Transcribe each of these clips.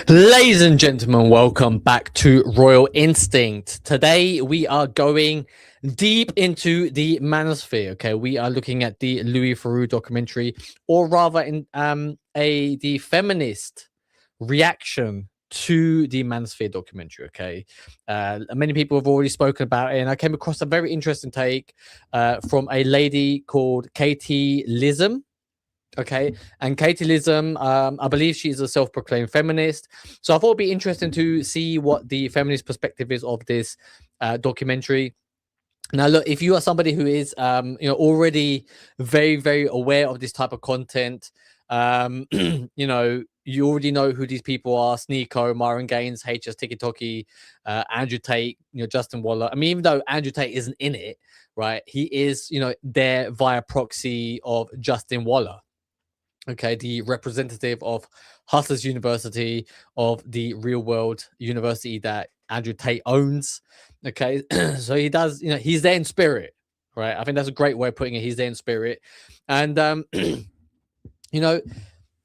Ladies and gentlemen, welcome back to Royal Instinct. Today we are going deep into the Manosphere. Okay, we are looking at the Louis Theroux documentary, or rather, in the feminist reaction to the Manosphere documentary. Okay, many people have already spoken about it, and I came across a very interesting take from a lady called Katiclyzm. Okay, and Katiclyzm, I believe she's a self-proclaimed feminist. So I thought it'd be interesting to see what the feminist perspective is of this documentary. Now, look, if you are somebody who is, already very, very aware of this type of content, you already know who these people are: Sneako, Myron Gaines, Hstikkytokky, Andrew Tate, Justin Waller. I mean, even though Andrew Tate isn't in it, right? He is, there via proxy of Justin Waller. Okay, the representative of Hustlers University, of the real world university that Andrew Tate owns. Okay, so he does, he's there in spirit, right? I think that's a great way of putting it. He's there in spirit. And,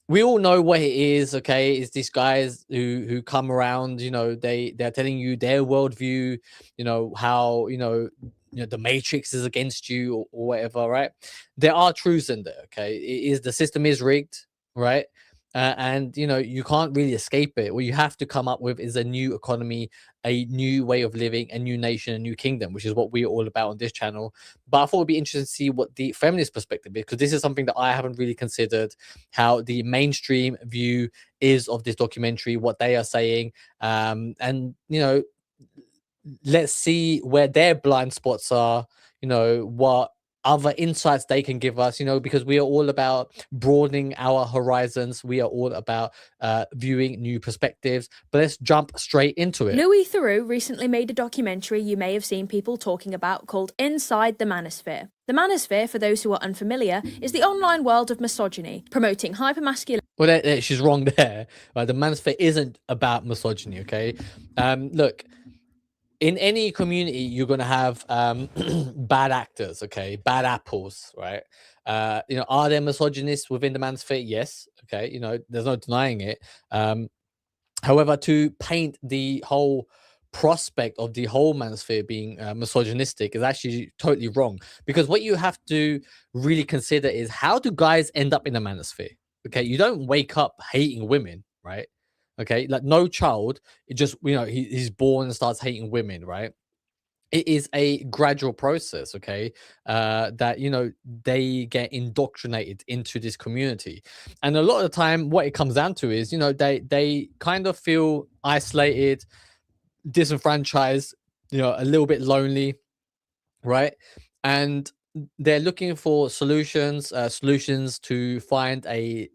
we all know what it is. Okay, it's these guys who come around, they're telling you their worldview, how the matrix is against you, or whatever, right? There are truths in there. Okay, the system is rigged, right? And you can't really escape it. What you have to come up with is a new economy, a new way of living, a new nation, a new kingdom, which is what we're all about on this channel. But I thought it'd be interesting to see what the feminist perspective is, because this is something that I haven't really considered, how the mainstream view is of this documentary, what they are saying. And let's see where their blind spots are, what other insights they can give us, because we are all about broadening our horizons. We are all about viewing new perspectives. But let's jump straight into it. Louis Theroux recently made a documentary you may have seen people talking about called Inside the Manosphere. The Manosphere, for those who are unfamiliar, is the online world of misogyny, promoting hypermasculinity. Well, she's wrong there. Right? The Manosphere isn't about misogyny, okay? Look, in any community, you're going to have bad actors, okay, bad apples, right? Are there misogynists within the Manosphere? Yes, okay, there's no denying it. However, to paint the whole prospect of the whole Manosphere being misogynistic is actually totally wrong, because what you have to really consider is, how do guys end up in the Manosphere? Okay, you don't wake up hating women, right? Okay, like no child, it just, he's born and starts hating women, right? It is a gradual process, okay, that they get indoctrinated into this community. And a lot of the time what it comes down to is, they kind of feel isolated, disenfranchised, a little bit lonely, right? And they're looking for solutions to find a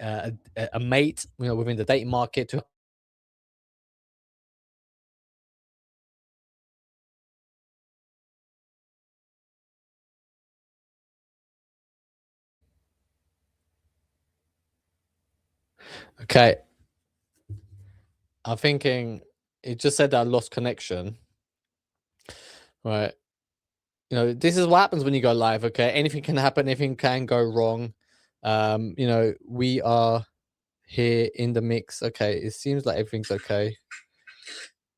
mate, within the dating market, to okay. I'm thinking it just said that I lost connection. Right. This is what happens when you go live. Okay. Anything can happen, anything can go wrong. We are here in the mix. Okay. It seems like everything's okay.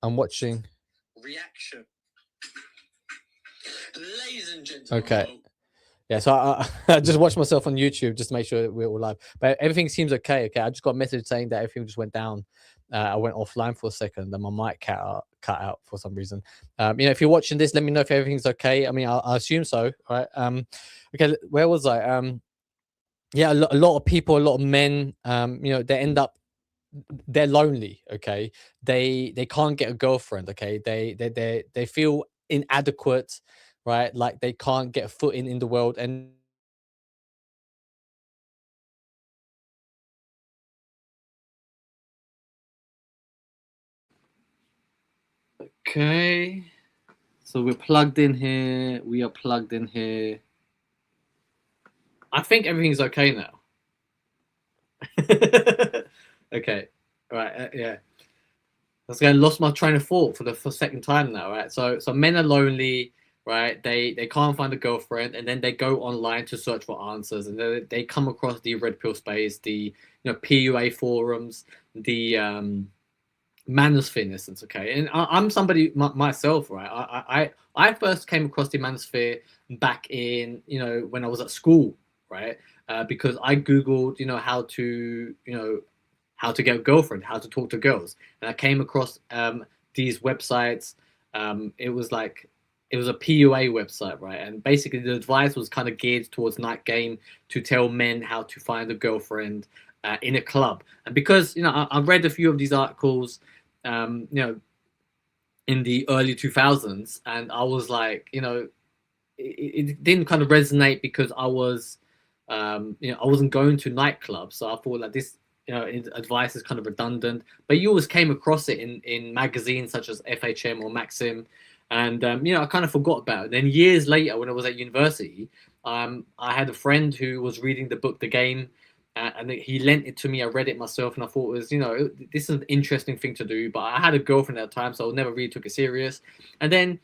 I'm watching reaction. Ladies and gentlemen. Okay. Yeah, so I just watched myself on YouTube just to make sure that we're all live. But everything seems okay. Okay, I just got a message saying that everything just went down. I went offline for a second, and my mic cut out for some reason. If you're watching this, let me know if everything's okay. I mean, I assume so, right? Okay, where was I? Yeah, a lot of people, a lot of men, they end up, they're lonely. Okay, they can't get a girlfriend. Okay, they feel inadequate, right? Like they can't get a foot in the world. And okay, so we're plugged in here. We are plugged in here. I think everything's okay now. Okay, all right, yeah. I was going lost my train of thought for the second time now, right? So men are lonely, right? They can't find a girlfriend, and then they go online to search for answers, and they come across the red pill space, the PUA forums, the Manosphere, in essence, okay? And I'm somebody myself, right? I first came across the Manosphere back in, when I was at school, right? Because I Googled, how to get a girlfriend, how to talk to girls. And I came across these websites. It was a PUA website, right? And basically the advice was kind of geared towards night game to tell men how to find a girlfriend in a club. And because, I read a few of these articles, in the early 2000s, and I was like, it didn't kind of resonate because I was, I wasn't going to nightclubs. So I thought like this, advice is kind of redundant, but you always came across it in magazines such as FHM or Maxim. And, I kind of forgot about it. Then years later, when I was at university, I had a friend who was reading the book, The Game, and he lent it to me. I read it myself, and I thought it was, this is an interesting thing to do. But I had a girlfriend at the time, so I never really took it serious. And then,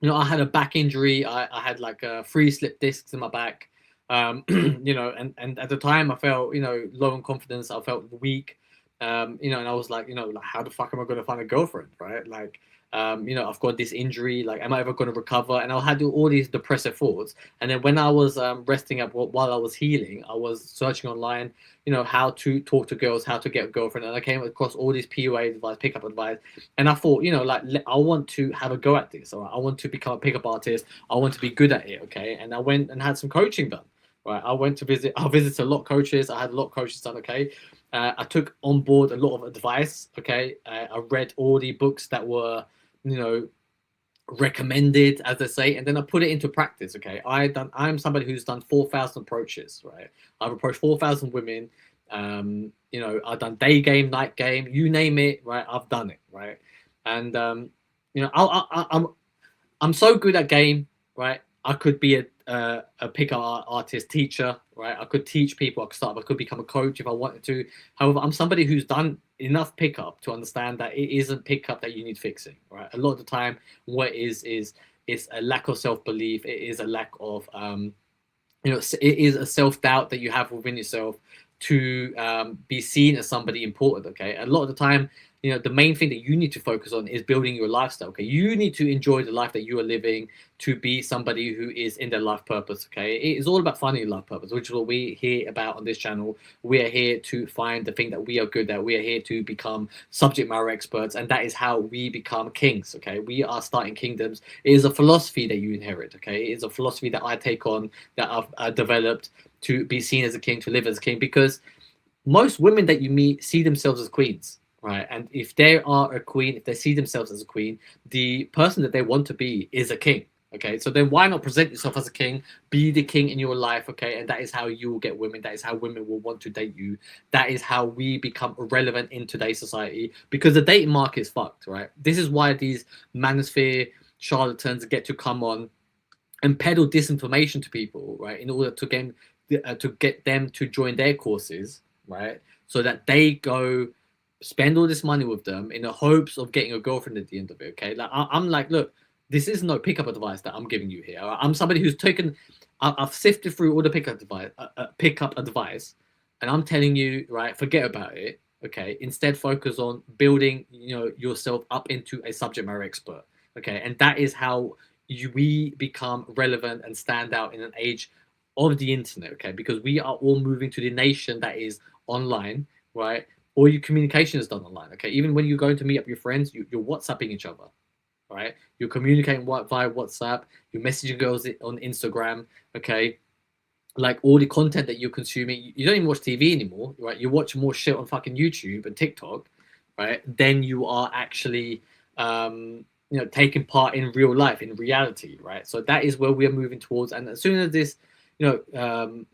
I had a back injury. I had like 3 slip discs in my back. And at the time I felt, low in confidence. I felt weak. And I was like, how the fuck am I going to find a girlfriend, right? Like, I've got this injury. Like, am I ever going to recover? And I had all these depressive thoughts. And then when I was resting up while I was healing, I was searching online, how to talk to girls, how to get a girlfriend. And I came across all these PUA advice, pickup advice. And I thought, I want to have a go at this. Or I want to become a pickup artist. I want to be good at it. Okay. And I went and had some coaching done. Right. I visited a lot of coaches. I had a lot of coaches done. Okay. I took on board a lot of advice. Okay. I read all the books that were, recommended, as they say, and then I put it into practice. Okay. I'm somebody who's done 4,000 approaches. Right. I've approached 4,000 women. I've done day game, night game, you name it. Right. I've done it. Right. And, I'm so good at game. Right. I could be a pickup artist teacher, right? I could teach people. I could become a coach if I wanted to. However, I'm somebody who's done enough pickup to understand that it isn't pickup that you need fixing, right? A lot of the time, what is a lack of self-belief. It is a lack of, it is a self-doubt that you have within yourself to be seen as somebody important. Okay, a lot of the time, the main thing that you need to focus on is building your lifestyle. Okay, you need to enjoy the life that you are living to be somebody who is in their life purpose. Okay, it is all about finding your life purpose, which is what we hear about on this channel. We are here to find the thing that we are good at. We are here to become subject matter experts, and that is how we become kings. Okay, we are starting kingdoms. It is a philosophy that you inherit. Okay, it is a philosophy that I take on, that I've developed to be seen as a king, to live as a king, because most women that you meet see themselves as queens. Right, and if they are a queen, if they see themselves as a queen, the person that they want to be is a king. Okay, so then why not present yourself as a king, be the king in your life? Okay, and that is how you will get women. That is how women will want to date you. That is how we become relevant in today's society, because the dating market is fucked. Right, this is why these manosphere charlatans get to come on and peddle disinformation to people, right, in order to get them to join their courses, right, so that they go spend all this money with them in the hopes of getting a girlfriend at the end of it. Okay, like I'm like, look, this is no pickup advice that I'm giving you here. I'm somebody who's I've sifted through all the pickup advice, and I'm telling you, right, forget about it. Okay, instead focus on building, yourself up into a subject matter expert. Okay, and that is how we become relevant and stand out in an age of the internet. Okay, because we are all moving to the nation that is online, right? All your communication is done online. Okay, even when you're going to meet up your friends, you're WhatsApping each other, right? You're communicating via WhatsApp. You're messaging girls on Instagram. Okay, like all the content that you're consuming, you don't even watch TV anymore, right? You watch more shit on fucking YouTube and TikTok, right? Then you are actually, taking part in real life, in reality, right? So that is where we are moving towards. And as soon as this, the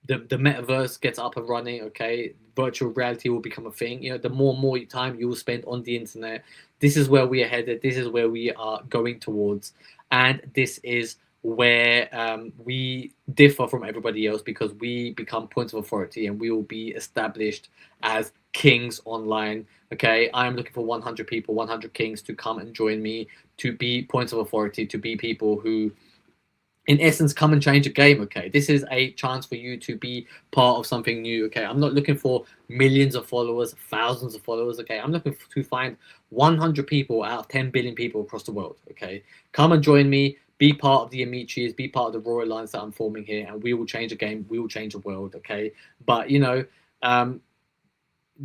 metaverse gets up and running, okay, virtual reality will become a thing. The more and more time you will spend on the internet, this is where we are headed. This is where we are going towards, and this is where we differ from everybody else, because we become points of authority and we will be established as kings online. Okay, I'm looking for 100 people, 100 kings to come and join me, to be points of authority, to be people who in essence, come and change the game. Okay, this is a chance for you to be part of something new. Okay, I'm not looking for millions of followers, thousands of followers. Okay, I'm looking to find 100 people out of 10 billion people across the world. Okay, come and join me, be part of the Amichis, be part of the Royal Alliance that I'm forming here, and we will change the game, we will change the world. Okay, but you know,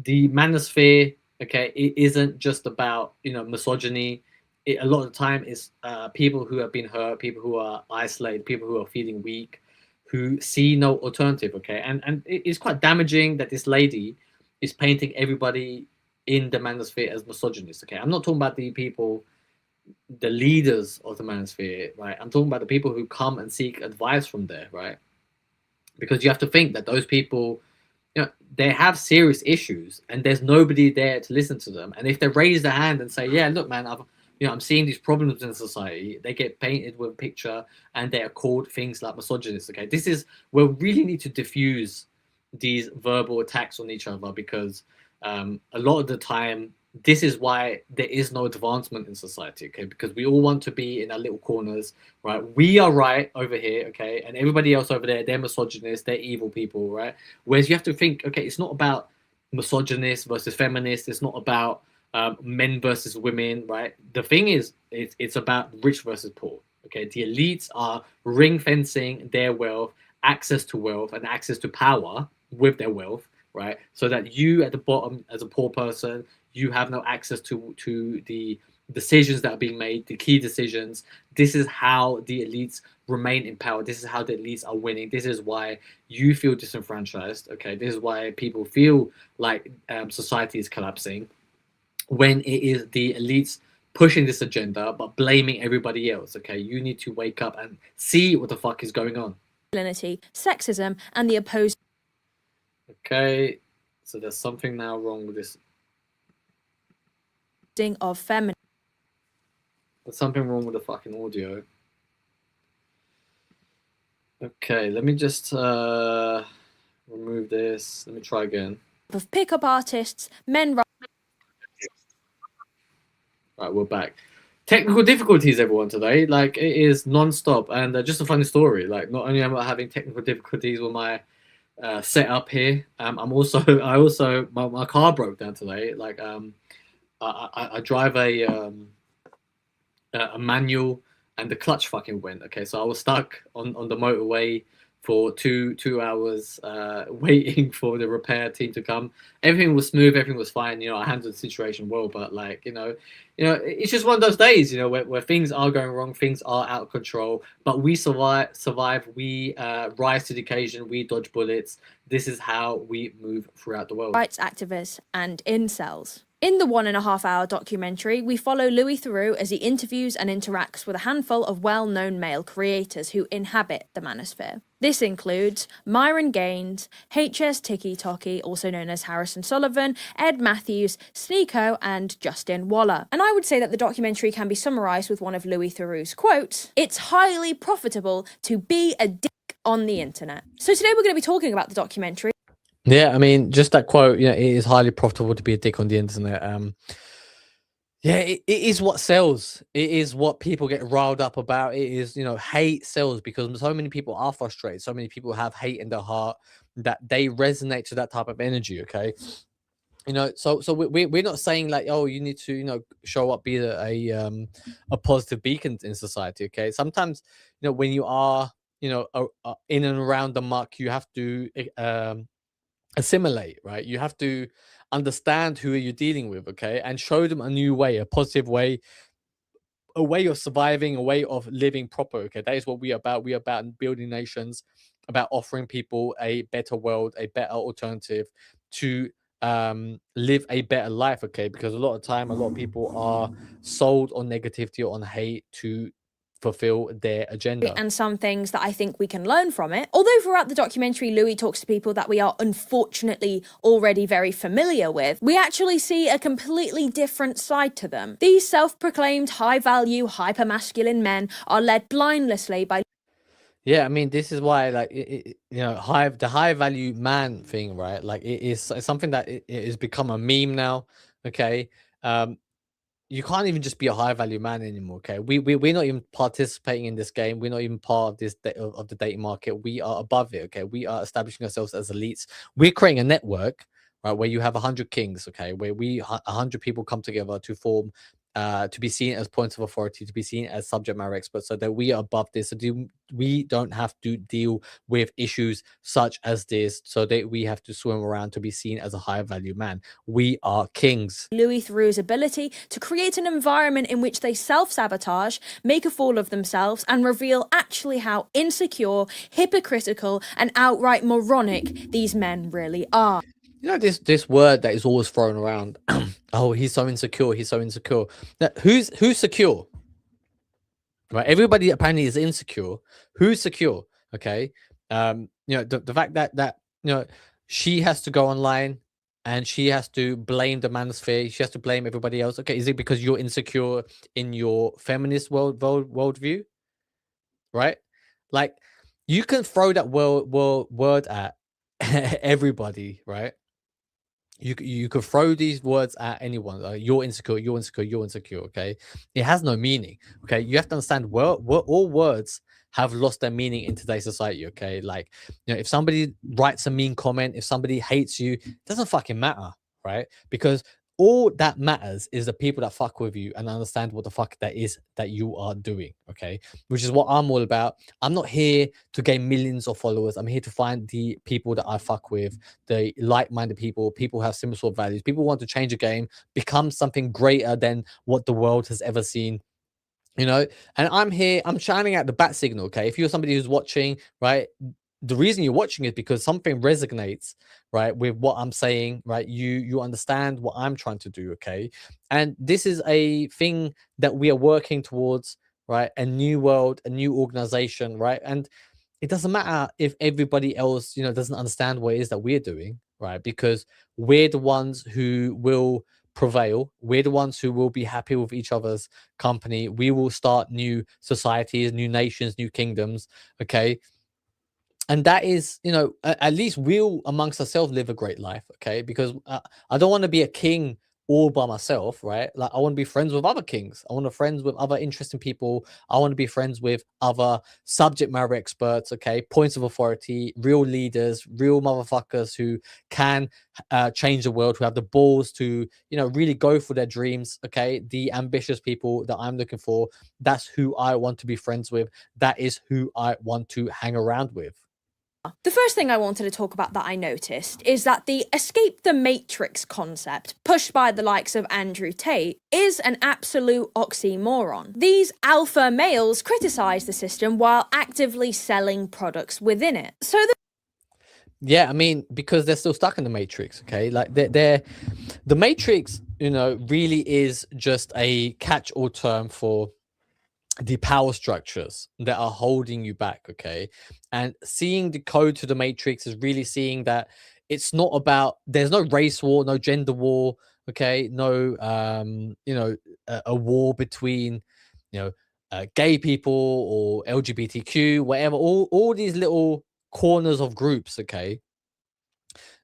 the manosphere, okay, it isn't just about, you know, misogyny. A lot of the time it's people who have been hurt, people who are isolated, people who are feeling weak, who see no alternative. Okay, and it's quite damaging that this lady is painting everybody in the manosphere as misogynist. Okay, I'm not talking about the people, the leaders of the manosphere, right? I'm talking about the people who come and seek advice from there, right? Because you have to think that those people, you know, they have serious issues and there's nobody there to listen to them. And if they raise their hand and say, yeah, look, man, I'm seeing these problems in society, they get painted with a picture and they are called things like misogynist. Okay, this is where we really need to diffuse these verbal attacks on each other, because a lot of the time this is why there is no advancement in society. Okay, because we all want to be in our little corners, right? We are right over here, okay, and everybody else over there, they're misogynist, they're evil people, right? Whereas you have to think, okay, it's not about misogynist versus feminist, it's not about men versus women, right? The thing is, it's about rich versus poor. Okay, the elites are ring fencing their wealth, access to wealth, and access to power with their wealth, right? So that you at the bottom, as a poor person, you have no access to the decisions that are being made, the key decisions. This is how the elites remain in power. This is how the elites are winning. This is why you feel disenfranchised. Okay, this is why people feel like society is collapsing, when it is the elites pushing this agenda but blaming everybody else. Okay, you need to wake up and see what the fuck is going on. Sexism and the opposed. Okay, so there's something now wrong with this. Of feminine. There's something wrong with the fucking audio. Okay, let me just remove this. Let me try again. Of pickup artists, men. Right, we're back. Technical difficulties, everyone, today. Like, it is non-stop. And just a funny story. Like, not only am I having technical difficulties with my setup here, I also my car broke down today. Like, I drive a manual, and the clutch fucking went. Okay, so I was stuck on the motorway for two hours waiting for the repair team to come. Everything was smooth, everything was fine. You know, I handled the situation well, but like, you know, it's just one of those days, you know, where things are going wrong, things are out of control, but we survive, we rise to the occasion, we dodge bullets. This is how we move throughout the world. Rights activists and incels. In the 1.5-hour documentary, we follow Louis Theroux as he interviews and interacts with a handful of well-known male creators who inhabit the manosphere. This includes Myron Gaines, Hstikkytokky, also known as Harrison Sullivan, Ed Matthews, Sneako, and Justin Waller. And I would say that the documentary can be summarised with one of Louis Theroux's quotes: "It's highly profitable to be a dick on the internet." So today we're going to be talking about the documentary. Yeah, I mean, just that quote, you know, it is highly profitable to be a dick on the internet. Yeah, it is what sells. It is what people get riled up about. It is, you know, hate sells because so many people are frustrated. So many people have hate in their heart that they resonate to that type of energy. Okay, you know, so we're not saying like, oh, you need to, you know, show up, be a positive beacon in society. Okay, sometimes, you know, when you are, you know, in and around the muck, you have to assimilate, right? You have to understand who you're dealing with, okay, and show them a new way, a positive way, a way of surviving, a way of living proper. Okay, that is what we are about. We are about building nations, about offering people a better world, a better alternative to live a better life. Okay, because a lot of time, a lot of people are sold on negativity or on hate to fulfill their agenda. And some things that I think we can learn from it. Although throughout the documentary, Louis talks to people that we are unfortunately already very familiar with, we actually see a completely different side to them. These self-proclaimed high-value, hyper-masculine men are led blindlessly by... Yeah, I mean, this is why, like, you know, the high value man thing, right? Like, it's something that it has become a meme now. Okay, you can't even just be a high value man anymore. Okay, we're not even participating in this game. We're not even part of this of the dating market. We are above it. Okay, we are establishing ourselves as elites. We're creating a network, right, where you have 100 kings. Okay, where 100 people come together to form. To be seen as points of authority, to be seen as subject matter experts, so that we are above this, so we don't have to deal with issues such as this, so that we have to swim around to be seen as a higher value man. We are kings. Louis Theroux's ability to create an environment in which they self-sabotage, make a fool of themselves, and reveal actually how insecure, hypocritical, and outright moronic these men really are. You know, this word that is always thrown around. Oh, he's so insecure. He's so insecure. Now, who's secure? Right. Everybody apparently is insecure. Who's secure? Okay. You know, the fact that you know, she has to go online and she has to blame the manosphere. She has to blame everybody else. Okay. Is it because you're insecure in your feminist worldview? Right. Like, you can throw that word at everybody, right? You could throw these words at anyone. You're insecure, you're insecure, you're insecure. Okay, it has no meaning. Okay, you have to understand, all words have lost their meaning in today's society. Okay, like, you know, if somebody writes a mean comment, if somebody hates you, it doesn't fucking matter, right? Because all that matters is the people that fuck with you and understand what the fuck that is that you are doing. Okay, which is what I'm all about. I'm not here to gain millions of followers. I'm here to find the people that I fuck with, the like-minded people who have similar sort of values, people who want to change a game, become something greater than what the world has ever seen. You know, and I'm here, I'm shining out the bat signal. Okay, if you're somebody who's watching, right, the reason you're watching is because something resonates, right, with what I'm saying, right? You understand what I'm trying to do. Okay, and this is a thing that we are working towards, right? A new world, a new organization, right? And it doesn't matter if everybody else, you know, doesn't understand what it is that we're doing, right? Because we're the ones who will prevail. We're the ones who will be happy with each other's company. We will start new societies, new nations, new kingdoms. Okay, and that is, you know, at least we'll amongst ourselves live a great life. Okay, because I don't want to be a king all by myself, right? Like, I want to be friends with other kings. I want to be friends with other interesting people. I want to be friends with other subject matter experts. Okay, points of authority, real leaders, real motherfuckers who can change the world, who have the balls to, you know, really go for their dreams. Okay, the ambitious people that I'm looking for, that's who I want to be friends with. That is who I want to hang around with. The first thing I wanted to talk about that I noticed is that the escape the matrix concept, pushed by the likes of Andrew Tate, is an absolute oxymoron. These alpha males criticise the system while actively selling products within it. So Yeah, I mean, because they're still stuck in the matrix. Okay, like they're the matrix, you know, really is just a catch-all term for the power structures that are holding you back. Okay, and seeing the code to the matrix is really seeing that it's not about, there's no race war, no gender war. Okay, no you know, a war between, you know, gay people or LGBTQ, whatever, all these little corners of groups. Okay,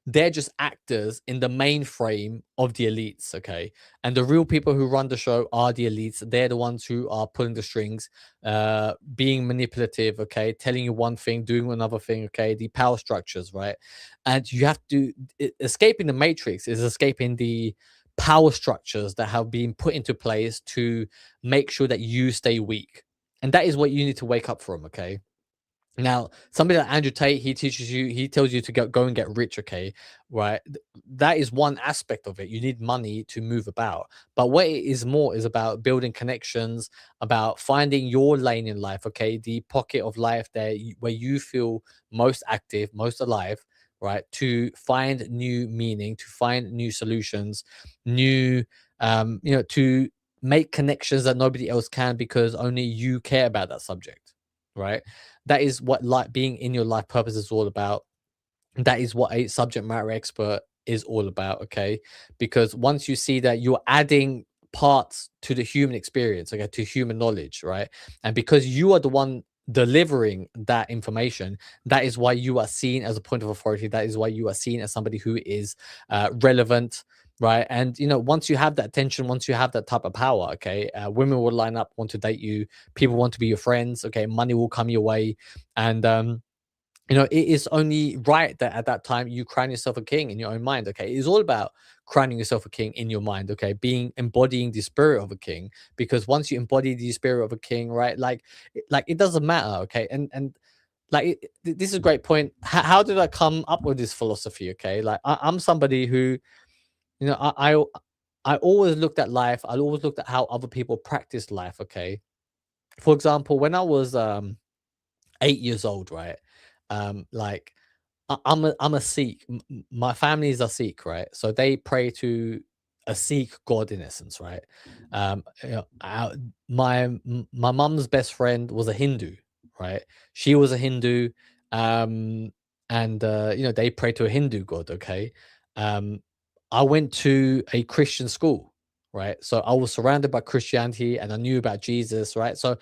they're just actors in the mainframe of the elites. Okay, and the real people who run the show are the elites. They're the ones who are pulling the strings, being manipulative. Okay, telling you one thing, doing another thing. Okay, the power structures, right? And you have to, escaping the matrix is escaping the power structures that have been put into place to make sure that you stay weak, and that is what you need to wake up from. Okay, now, somebody like Andrew Tate, he teaches you, he tells you to go and get rich. Okay, right? That is one aspect of it. You need money to move about. But what it is more is about building connections, about finding your lane in life. Okay, the pocket of life there where you feel most active, most alive, right? To find new meaning, to find new solutions, new, you know, to make connections that nobody else can because only you care about that subject, right? That is what like being in your life purpose is all about. That is what a subject matter expert is all about. Okay, because once you see that you're adding parts to the human experience, okay, to human knowledge, right? And because you are the one delivering that information, that is why you are seen as a point of authority. That is why you are seen as somebody who is relevant, right? And once you have that attention, once you have that type of power, okay, women will line up, want to date you, people want to be your friends, okay, money will come your way, and it is only right that at that time you crown yourself a king in your own mind. Okay, it's all about crowning yourself a king in your mind. Okay, embodying the spirit of a king, because once you embody the spirit of a king, right, like it doesn't matter. Okay, and like this is a great point. How did I come up with this philosophy? Okay, like I'm somebody who, I always looked at life. I always looked at how other people practice life. Okay, for example, when I was 8 years old, right, like I'm a Sikh. My family is a Sikh, right? So they pray to a Sikh god in essence, right? My mum's best friend was a Hindu, right? She was a Hindu, um, and they pray to a Hindu god. Okay, um, I went to a Christian school, right? So I was surrounded by Christianity, and I knew about Jesus, right? So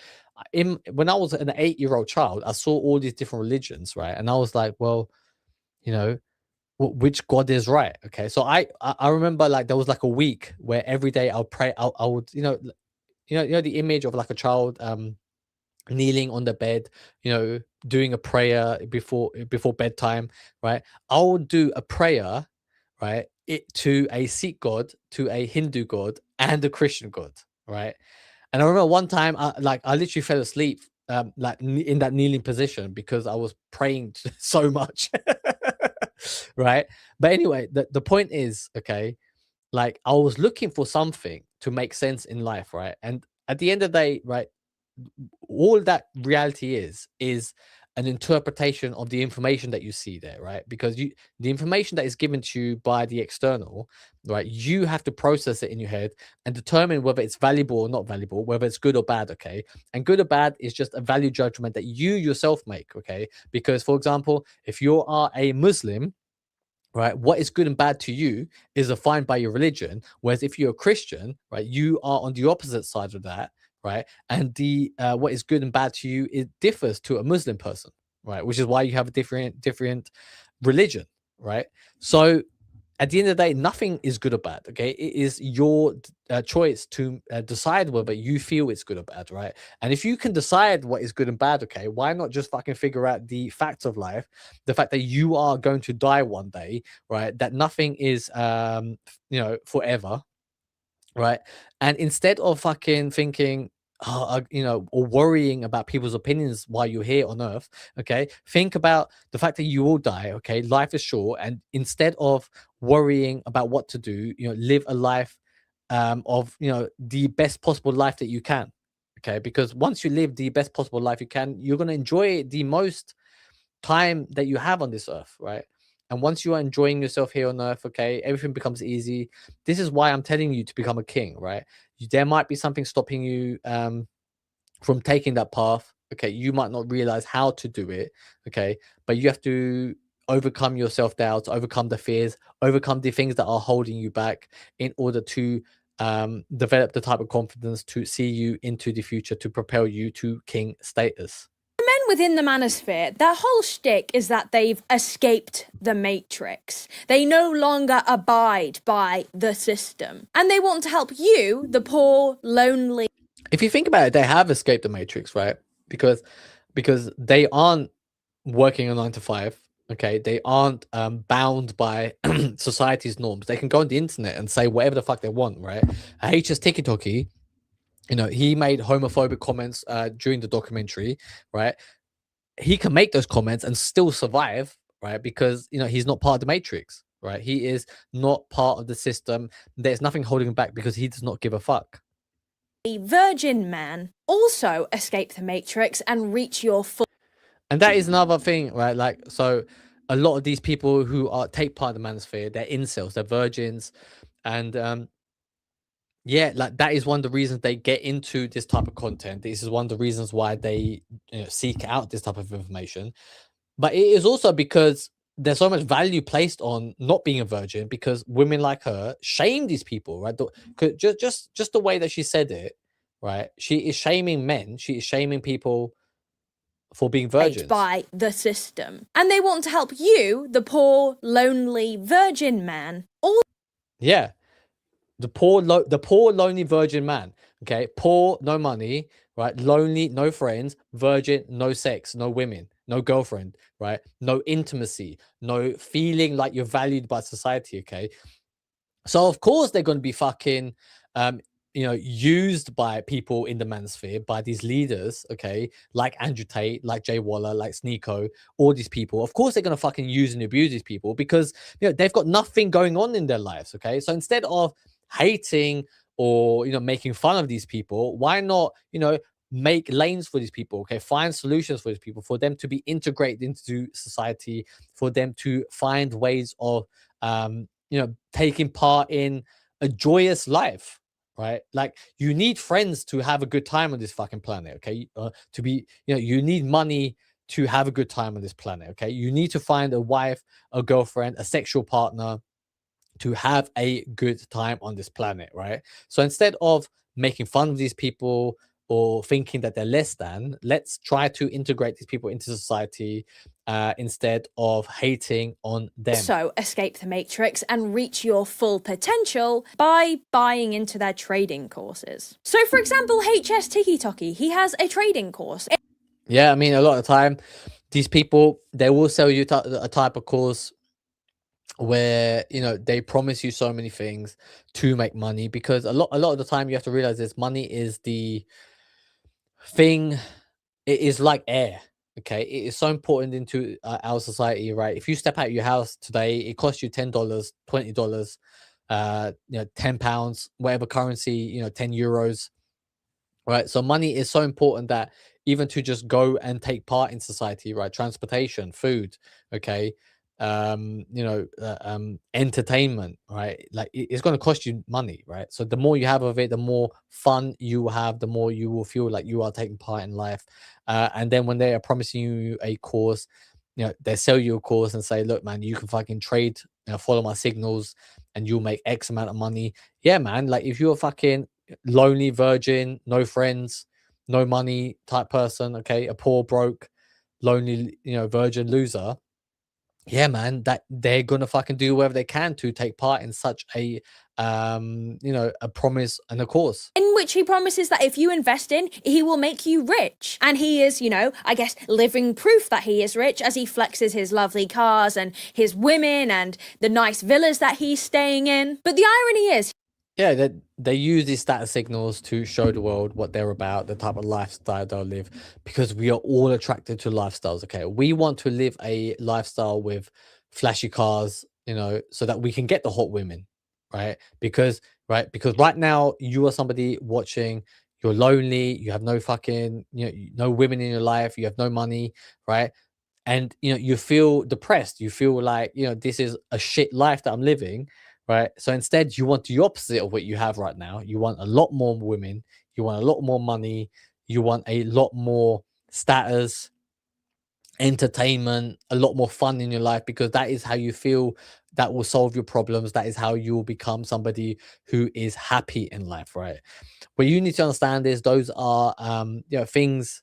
when I was an 8-year-old child, I saw all these different religions, right? And I was like, well, you know which god is right. Okay, so I remember, like, there was like a week where every day I'll pray. I would, the image of like a child kneeling on the bed, doing a prayer before bedtime, right? I would do a prayer, right, to a Sikh god, to a Hindu god, and a Christian god, right? And I remember one time, I literally fell asleep, in that kneeling position, because I was praying so much, right? But anyway, the point is, okay, like, I was looking for something to make sense in life, right? And at the end of the day, right, all that reality is an interpretation of the information that you see there, right? Because the information that is given to you by the external, right, you have to process it in your head and determine whether it's valuable or not valuable, whether it's good or bad. Okay, and good or bad is just a value judgment that you yourself make. Okay, because, for example, if you are a Muslim, right, what is good and bad to you is defined by your religion, whereas if you're a Christian, right, you are on the opposite side of that, right? And the what is good and bad to you, it differs to a Muslim person, right? Which is why you have a different religion, right? So at the end of the day, nothing is good or bad. Okay, it is your choice to decide whether you feel it's good or bad, right? And if you can decide what is good and bad, okay, why not just fucking figure out the facts of life, the fact that you are going to die one day, right? That nothing is forever, right? And instead of fucking thinking, or worrying about people's opinions while you're here on Earth, okay, think about the fact that you will die. Okay, life is short, and instead of worrying about what to do, live a life of the best possible life that you can. Okay, because once you live the best possible life you can, you're going to enjoy the most time that you have on this earth, right? And once you are enjoying yourself here on earth, okay, everything becomes easy. This is why I'm telling you to become a king, right? There might be something stopping you from taking that path. Okay, you might not realize how to do it. Okay, but you have to overcome your self-doubts, overcome the fears, overcome the things that are holding you back, in order to develop the type of confidence to see you into the future, to propel you to king status. Men within the Manosphere, their whole shtick is that they've escaped the Matrix. They no longer abide by the system. And they want to help you, the poor, lonely. If you think about it, they have escaped the Matrix, right? Because they aren't working a 9 to 5. Okay, they aren't bound by society's norms. They can go on the internet and say whatever the fuck they want, right? Hstikkytokky, he made homophobic comments during the documentary, right? He can make those comments and still survive, right? Because he's not part of the Matrix, right? He is not part of the system. There's nothing holding him back because he does not give a fuck. A virgin man also escape the Matrix and reach your full. And that is another thing, right? Like, so a lot of these people who take part in the Manosphere, they're incels, they're virgins, and yeah, like, that is one of the reasons they get into this type of content. This is one of the reasons why they seek out this type of information. But it is also because there's so much value placed on not being a virgin, because women like her shame these people, right? Just the way that she said it, right? She is shaming men. She is shaming people for being virgins. By the system. And they want to help you, the poor, lonely, virgin man. Yeah. The poor lonely virgin man. Okay, poor, no money, right? Lonely, no friends, virgin, no sex, no women, no girlfriend, right? No intimacy, no feeling like you're valued by society. Okay, so of course they're going to be fucking, used by people in the manosphere, by these leaders, okay, like Andrew Tate, like Jay Waller, like Sneako, all these people. Of course they're going to fucking use and abuse these people because they've got nothing going on in their lives. Okay, so instead of hating or making fun of these people, why not make lanes for these people? Okay, find solutions for these people, for them to be integrated into society, for them to find ways of taking part in a joyous life, right? Like, you need friends to have a good time on this fucking planet, okay? To be, you need money to have a good time on this planet, okay? You need to find a wife, a girlfriend, a sexual partner to have a good time on this planet, right? So instead of making fun of these people or thinking that they're less than, let's try to integrate these people into society instead of hating on them. So escape the matrix and reach your full potential by buying into their trading courses. So for example, Hstikkytokky, he has a trading course. Yeah, I mean, a lot of the time, these people, they will sell you a type of course where they promise you so many things to make money, because a lot of the time you have to realize this: money is the thing. It is like air. Okay, it is so important into our society, right? If you step out of your house today, it costs you $10, $20, £10, whatever currency, €10, right? So money is so important that even to just go and take part in society, right? Transportation, food, okay, entertainment, right? Like, it's going to cost you money, right? So the more you have of it, the more fun you will have, the more you will feel like you are taking part in life. And then when they are promising you a course, they sell you a course and say, look, man, you can fucking trade, follow my signals, and you'll make X amount of money. Yeah, man. Like, if you're a fucking lonely virgin, no friends, no money type person, okay, a poor, broke, lonely, virgin loser, yeah, man, that they're gonna fucking do whatever they can to take part in such a a promise and a course. In which he promises that if you invest in, he will make you rich. And he is, I guess, living proof that he is rich as he flexes his lovely cars and his women and the nice villas that he's staying in. But the irony is, yeah, they use these status signals to show the world what they're about, the type of lifestyle they'll live, because we are all attracted to lifestyles. Okay, we want to live a lifestyle with flashy cars, so that we can get the hot women, right? Because right now you are somebody watching, you're lonely, you have no fucking, no women in your life, you have no money, right? And you feel depressed, you feel like this is a shit life that I'm living, right? So instead you want the opposite of what you have right now. You want a lot more women, you want a lot more money, you want a lot more status, entertainment, a lot more fun in your life, because that is how you feel. That will solve your problems. That is how you will become somebody who is happy in life, right? What you need to understand is those are things,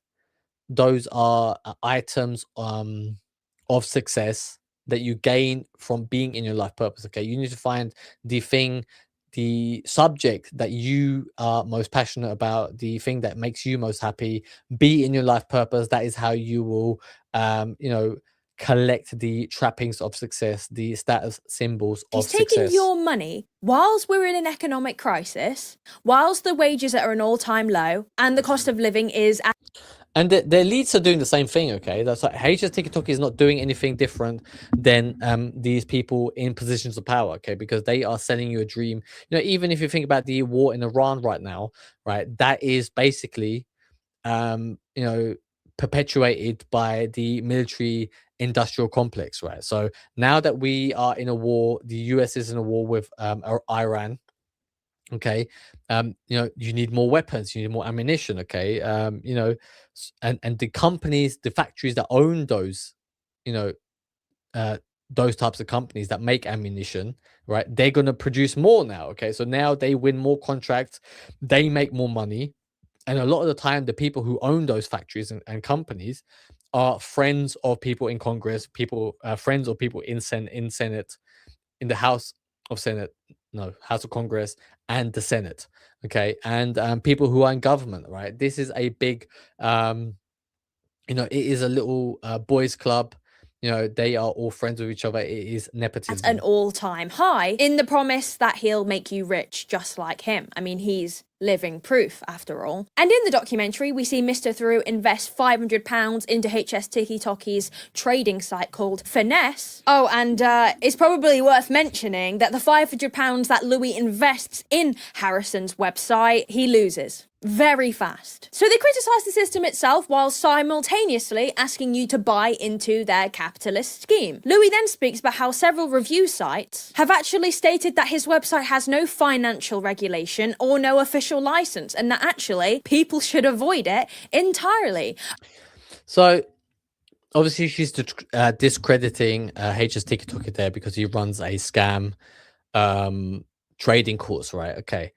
those are items of success that you gain from being in your life purpose. Okay, you need to find the thing, the subject that you are most passionate about, the thing that makes you most happy, be in your life purpose. That is how you will collect the trappings of success, the status symbols of he's taking success. your money whilst we're in an economic crisis, whilst the wages are an all-time low and the cost of living is And the elites are doing the same thing, okay? That's like Hstikkytokky is not doing anything different than these people in positions of power, okay? Because they are selling you a dream. Even if you think about the war in Iran right now, right? That is basically, perpetuated by the military industrial complex, right? So now that we are in a war, the US is in a war with Iran. Okay, you need more weapons, you need more ammunition. Okay, and the companies, the factories that own those, you know those types of companies that make ammunition, right, they're going to produce more now. Okay, so now they win more contracts, they make more money, and a lot of the time the people who own those factories and companies are friends of people in Congress, people friends of people in Senate, in the House of Senate, House of Congress and the Senate, okay, and people who are in government, right? This is a big, it is a little boys' club. They are all friends with each other. It is nepotism. At an all-time high, in the promise that he'll make you rich just like him. I mean, he's living proof, after all. And in the documentary, we see Mr. Theroux invest £500 into Hstikkytokky's trading site called Finesse. Oh, and it's probably worth mentioning that the £500 that Louis invests in Harrison's website, he loses very fast. So they criticise the system itself while simultaneously asking you to buy into their capitalist scheme. Louis then speaks about how several review sites have actually stated that his website has no financial regulation or no official license, and that actually people should avoid it entirely. So obviously she's discrediting Hstikkytokky there because he runs a scam trading course, right? Okay.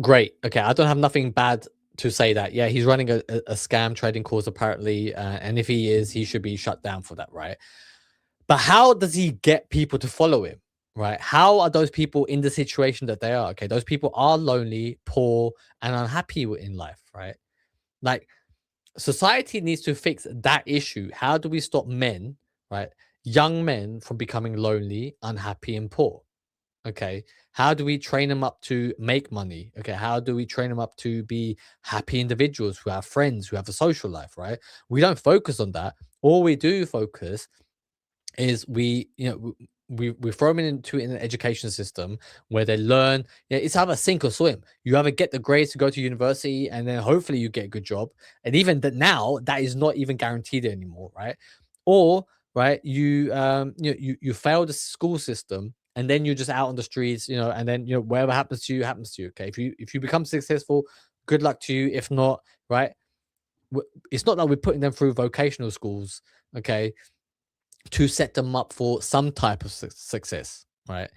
Great. Okay, I don't have nothing bad to say that. Yeah, he's running a scam trading course apparently, and if he is, he should be shut down for that, right? But how does he get people to follow him, right? How are those people in the situation that they are? Okay, those people are lonely, poor, and unhappy in life, right? Like, society needs to fix that issue. How do we stop men, right, young men, from becoming lonely, unhappy, and poor? Okay, how do we train them up to make money? Okay, how do we train them up to be happy individuals who have friends, who have a social life, right? We don't focus on that. All we do focus is we throw them into an education system where they learn. It's either sink or swim. You either get the grades to go to university, and then hopefully you get a good job, and even that now that is not even guaranteed anymore, right? Or right, you fail the school system, and then you're just out on the streets, and then whatever happens to you happens to you. Okay, if you become successful, good luck to you. If not, right, it's not that we're putting them through vocational schools, okay, to set them up for some type of success, right?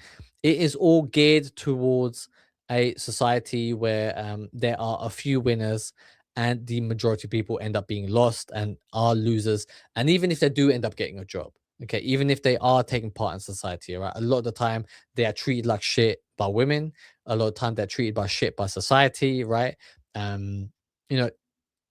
It is all geared towards a society where there are a few winners and the majority of people end up being lost and are losers. And even if they do end up getting a job, okay, even if they are taking part in society, right, a lot of the time they are treated like shit by women. A lot of the time they're treated by shit by society, right? You know,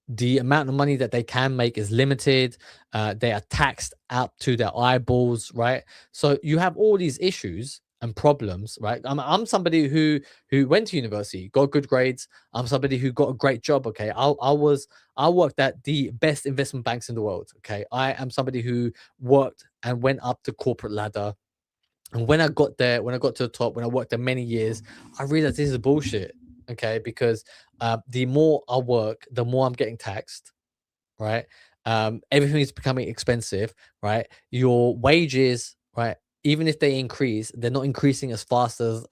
the amount of money that they can make is limited. They are taxed out to their eyeballs, right? So you have all these issues and problems, right? I'm somebody who went to university, got good grades. I'm somebody who got a great job. Okay, I worked at the best investment banks in the world. Okay, I am somebody who worked and went up the corporate ladder. And when I got there, when I got to the top, when I worked there many years, I realized this is bullshit. Okay, because the more I work, the more I'm getting taxed, right? Everything is becoming expensive, right? Your wages, right? Even if they increase, they're not increasing as fast as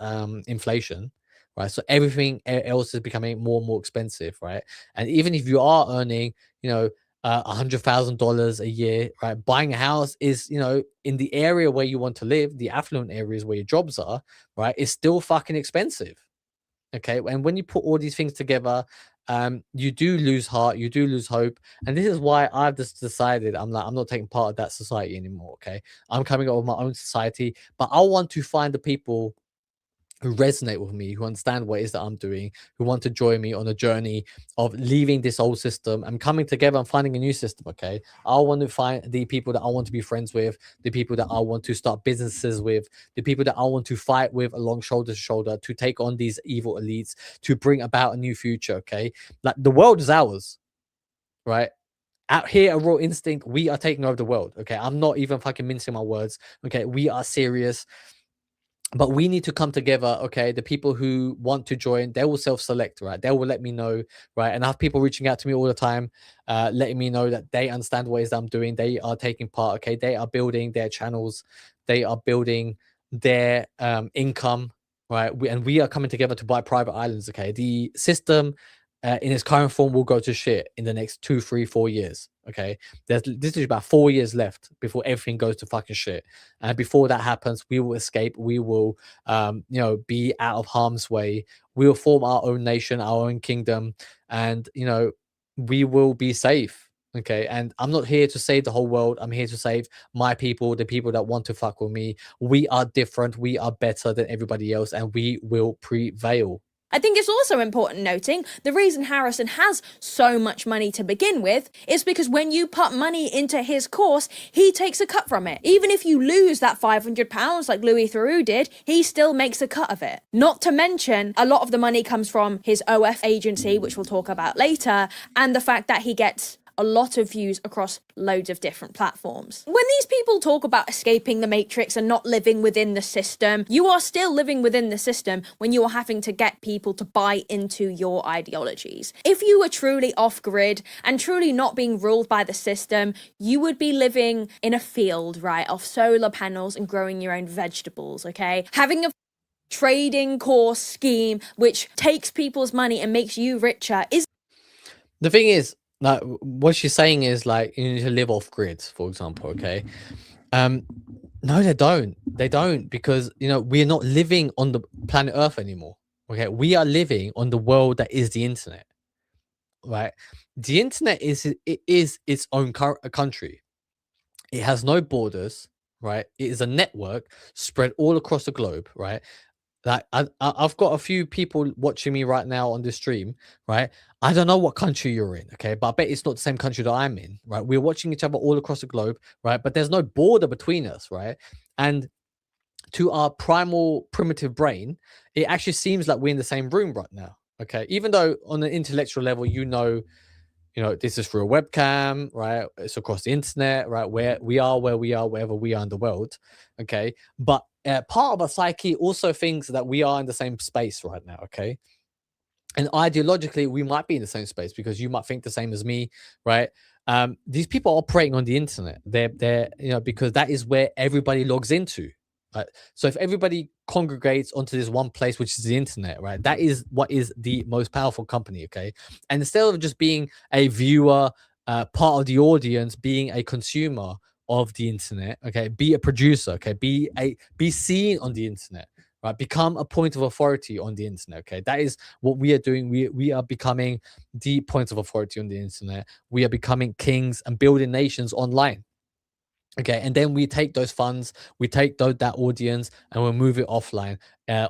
inflation, right? So everything else is becoming more and more expensive, right? And even if you are earning, $100,000 a year, right? Buying a house is, in the area where you want to live, the affluent areas where your jobs are, right? It's still fucking expensive. Okay, and when you put all these things together, you do lose heart, you do lose hope, and this is why I've just decided I'm not taking part of that society anymore. Okay, I'm coming up with my own society, but I want to find the people who resonate with me, who understand what it is that I'm doing, who want to join me on a journey of leaving this old system and coming together and finding a new system. Okay, I want to find the people that I want to be friends with, the people that I want to start businesses with, the people that I want to fight with along shoulder to shoulder to take on these evil elites, to bring about a new future. Okay, like the world is ours, right? Out here at Raw Instinct, we are taking over the world. Okay, I'm not even fucking mincing my words. Okay, we are serious. But we need to come together. Okay, the people who want to join, they will self-select, right? They will let me know, right? And I have people reaching out to me all the time, letting me know that they understand what it is I'm doing. They are taking part. Okay, they are building their channels, they are building their income, right? And we are coming together to buy private islands. Okay, the system in its current form will go to shit in the next 2, 3, 4 years. Okay, this is about 4 years left before everything goes to fucking shit. And before that happens, we will escape. We will, be out of harm's way. We will form our own nation, our own kingdom, and we will be safe. Okay, and I'm not here to save the whole world. I'm here to save my people, the people that want to fuck with me. We are different. We are better than everybody else, and we will prevail. I think it's also important noting the reason Harrison has so much money to begin with is because when you put money into his course, he takes a cut from it. Even if you lose that £500 like Louis Theroux did, he still makes a cut of it. Not to mention, a lot of the money comes from his OF agency, which we'll talk about later, and the fact that he gets a lot of views across loads of different platforms. When these people talk about escaping the matrix and not living within the system, you are still living within the system when you are having to get people to buy into your ideologies. If you were truly off-grid and truly not being ruled by the system, you would be living in a field, right, of solar panels and growing your own vegetables, okay? Having a trading course scheme which takes people's money and makes you richer is... The thing is, like, what she's saying is, like, you need to live off grid, for example. Okay, no, they don't, because, you know, we're not living on the planet Earth anymore. Okay, we are living on the world that is the internet, right? The internet is its own country. It has no borders, right? It is a network spread all across the globe, right? Like, I've got a few people watching me right now on this stream, right? I don't know what country you're in, okay? But I bet it's not the same country that I'm in, right? We're watching each other all across the globe, right? But there's no border between us, right? And to our primitive brain, it actually seems like we're in the same room right now, okay? Even though on an intellectual level, you know, this is through a webcam, right? It's across the internet, right? Where we are, wherever we are in the world, okay? But part of our psyche also thinks that we are in the same space right now, okay? And ideologically, we might be in the same space because you might think the same as me, right? These people are operating on the internet. They're because that is where everybody logs into. Right? So if everybody congregates onto this one place, which is the internet, right? That is what is the most powerful company, okay? And instead of just being a viewer, part of the audience, being a consumer of the internet, okay, be a producer, okay, be seen on the internet, right? Become a point of authority on the internet, okay? That is what we are doing. We are becoming the point of authority on the internet. We are becoming kings and building nations online. Okay, and then we take those funds, we take that audience, and we'll move it offline